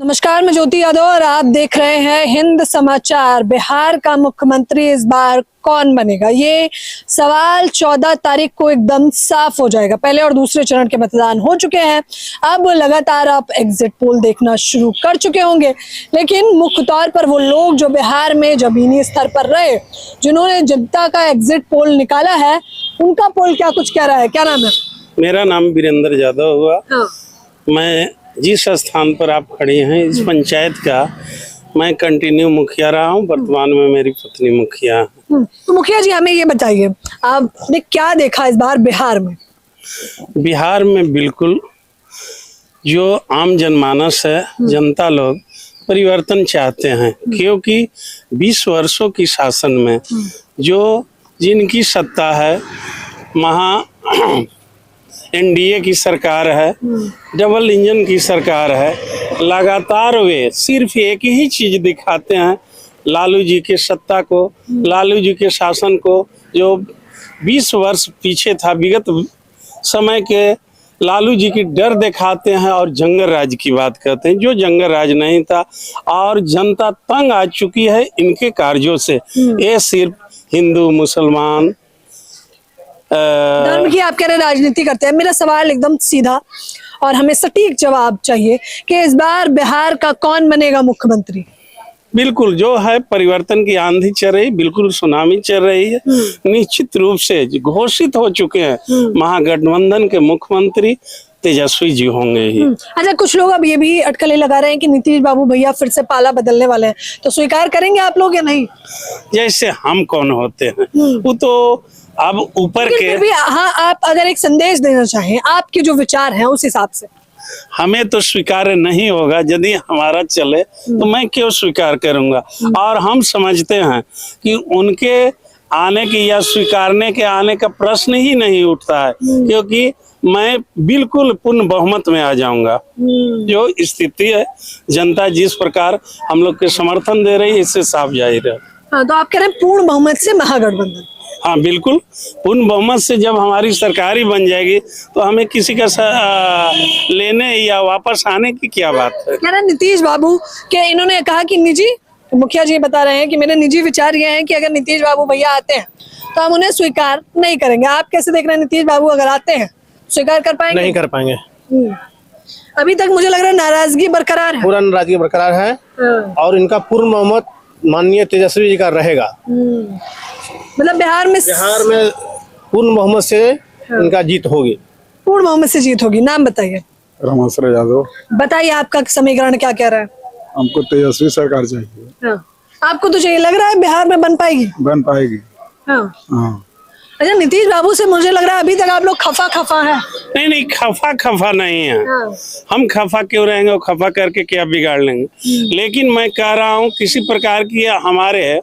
नमस्कार, मैं ज्योति यादव और आप देख रहे हैं हिंद समाचार। बिहार का मुख्यमंत्री इस बार कौन बनेगा, ये सवाल 14 तारीख को एकदम साफ हो जाएगा। पहले और दूसरे चरण के मतदान हो चुके हैं। अब लगातार आप एग्जिट पोल देखना शुरू कर चुके होंगे, लेकिन मुख्य तौर पर वो लोग जो बिहार में जमीनी स्तर पर रहे, जिन्होंने जनता का एग्जिट पोल निकाला है, उनका पोल क्या कुछ कह रहा है। क्या नाम है? मेरा नाम वीरेंद्र यादव हुआ। हाँ। मैं जिस स्थान पर आप खड़ी हैं इस पंचायत का मैं कंटिन्यू मुखिया रहा हूं। वर्तमान में मेरी पत्नी मुखिया है। तो मुखिया जी, हमें ये बताइए, आपने क्या देखा इस बार बिहार में? बिहार में बिल्कुल जो आम जनमानस है, जनता लोग परिवर्तन चाहते हैं, क्योंकि 20 वर्षों की शासन में जो जिनकी सत्ता है, महा एनडीए की सरकार है, डबल इंजन की सरकार है, लगातार वे सिर्फ एक ही चीज दिखाते हैं, लालू जी के सत्ता को, लालू जी के शासन को। जो 20 वर्ष पीछे था, विगत समय के लालू जी की डर दिखाते हैं और जंगल राज की बात करते हैं, जो जंगल राज नहीं था। और जनता तंग आ चुकी है इनके कार्यों से। ये सिर्फ हिंदू मुसलमान धर्म की आप कह रहे राजनीति करते हैं। मेरा सवाल एकदम सीधा और हमें सटीक जवाब चाहिए कि इस बार बिहार का कौन बनेगा मुख्यमंत्री? बिल्कुल जो है परिवर्तन की आंधी चल रही, बिल्कुल सुनामी चल रही है। निश्चित रूप से घोषित हो चुके हैं महागठबंधन के मुख्यमंत्री तेजस्वी जी होंगे ही। अच्छा, कुछ लोग अब ये भी अटकलें लगा रहे हैं कि नीतीश बाबू भैया फिर से पाला बदलने वाले हैं, तो स्वीकार करेंगे आप लोग या नहीं? जैसे हम कौन होते हैं, वो तो अब ऊपर के। भी हाँ, आप अगर एक संदेश देना चाहें, आपके जो विचार हैं उस हिसाब से। हमें तो स्वीकार नहीं होगा, यदि हमारा चले तो मैं क्यों स्वीकार करूंगा। और हम समझते हैं कि उनके आने की या स्वीकारने के आने का प्रश्न ही नहीं उठता है, क्योंकि मैं बिल्कुल पूर्ण बहुमत में आ जाऊंगा। जो स्थिति है, जनता जिस प्रकार हम लोग के समर्थन दे रही है, इससे साफ जाहिर है। हाँ, तो आप कह रहे हैं पूर्ण बहुमत से महागठबंधन? हाँ बिल्कुल, पूर्ण बहुमत से जब हमारी सरकार ही बन जाएगी तो हमें किसी का लेने या वापस आने की क्या बात है। कह रहे नीतीश बाबू के, इन्होंने कहा कि निजी, मुखिया जी बता रहे हैं कि मेरे निजी विचार ये हैं कि अगर नीतीश बाबू भैया आते हैं तो हम उन्हें स्वीकार नहीं करेंगे। आप कैसे देख रहे हैं, नीतीश बाबू अगर आते हैं स्वीकार कर पाएंगे? नहीं कर पाएंगे। अभी तक मुझे लग रहा है नाराजगी बरकरार है। पूरा नाराजगी बरकरार है और इनका पूर्ण बहुमत माननीय तेजस्वी जी का रहेगा। मतलब बिहार में पूर्ण बहुमत से इनका जीत होगी। पूर्ण बहुमत से जीत होगी। नाम बताइए। रामेश्वर यादव। बताइए आपका समीकरण क्या कह रहा है? हमको तेजस्वी सरकार चाहिए। हाँ। आपको तो चाहिए, लग रहा है बिहार में बन पाएगी? बन पाएगी। हाँ। हाँ। अच्छा, नीतीश बाबू से मुझे लग रहा है अभी तक आप लोग खफा है। नहीं, खफा नहीं है। हाँ। हम खफा क्यों रहेंगे, और खफा करके क्या बिगाड़ लेंगे। लेकिन मैं कह रहा हूँ किसी प्रकार की हमारे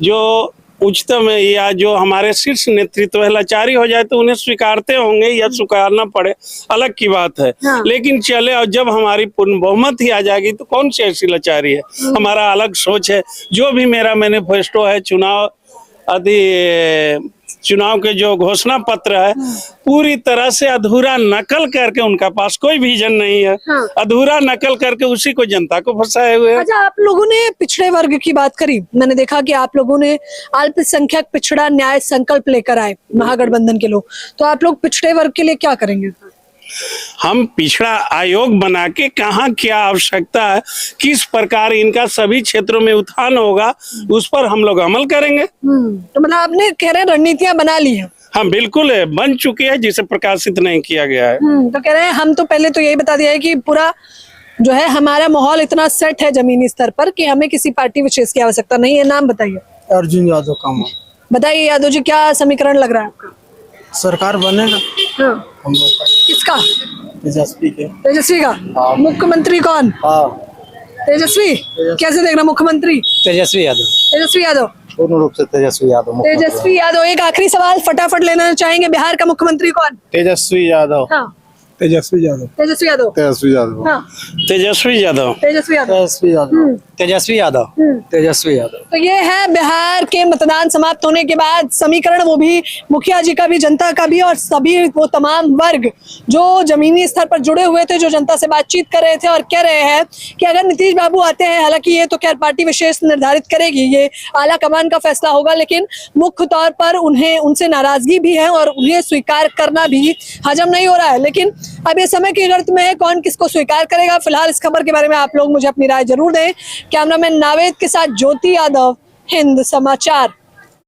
जो उच्चतम या जो हमारे शीर्ष नेतृत्व है लाचारी हो जाए तो उन्हें स्वीकारते होंगे या स्वीकारना पड़े, अलग की बात है। हाँ। लेकिन चले, और जब हमारी पूर्ण बहुमत ही आ जाएगी तो कौन सी ऐसी लाचारी है। हमारा अलग सोच है। जो भी मेरा मैनिफेस्टो है, चुनाव के जो घोषणा पत्र है, पूरी तरह से अधूरा नकल करके, उनका पास कोई विजन नहीं है। हाँ। अधूरा नकल करके उसी को जनता को फंसाए हुए हैं। अच्छा, आप लोगों ने पिछड़े वर्ग की बात करी। मैंने देखा कि आप लोगों ने अल्पसंख्यक पिछड़ा न्याय संकल्प लेकर आए महागठबंधन के लोग, तो आप लोग पिछड़े वर्ग के लिए क्या करेंगे? हम पिछड़ा आयोग बना के कहाँ क्या आवश्यकता है, किस प्रकार इनका सभी क्षेत्रों में उत्थान होगा, उस पर हम लोग अमल करेंगे। तो मतलब आपने कह रहे हैं रणनीतियां बना ली हैं? हाँ बिल्कुल है, बन चुकी है, जिसे प्रकाशित नहीं किया गया है। तो कह रहे हैं हम तो पहले तो यही बता दिया है कि पूरा जो है हमारा माहौल इतना सेट है जमीनी स्तर पर कि हमें किसी पार्टी विशेष की आवश्यकता नहीं है। नाम बताइए। अर्जुन यादव का। बताइए यादव जी, क्या समीकरण लग रहा है आपका? सरकार बनेगा। हाँ। हम लोग का। किसका? तेजस्वी के। तेजस्वी का। हाँ। मुख्यमंत्री कौन? हाँ। तेजस्वी। कैसे देख रहा मुख्यमंत्री? तेजस्वी यादव। तेजस्वी यादव। पूर्ण रूप से तेजस्वी यादव। तेजस्वी यादव। एक आखिरी सवाल फटाफट लेना चाहेंगे, बिहार का मुख्यमंत्री कौन? तेजस्वी यादव। हाँ। तेजस्वी यादव। तेजस्वी यादव। तेजस्वी यादव। हाँ। तेजस्वी यादव। तेजस्वी यादव। तेजस्वी यादव। तेजस्वी यादव। तेजस्वी यादव। तो ये है बिहार के मतदान समाप्त होने के बाद समीकरण, वो भी मुखिया जी का भी, जनता का भी, और सभी वो तमाम वर्ग जो जमीनी स्तर पर जुड़े हुए थे, जो जनता से बातचीत कर रहे थे और कह रहे हैं कि अगर नीतीश बाबू आते हैं, हालांकि ये तो खैर पार्टी विशेष निर्धारित करेगी, ये आला कमान का फैसला होगा, लेकिन मुख्य तौर पर उन्हें उनसे नाराजगी भी है और उन्हें स्वीकार करना भी हजम नहीं हो रहा है। लेकिन अब ये समय की गर्त में है, कौन किसको स्वीकार करेगा। फिलहाल इस खबर के बारे में आप लोग मुझे अपनी राय जरूर दें। कैमरामैन नावेद के साथ ज्योति यादव, हिंद समाचार।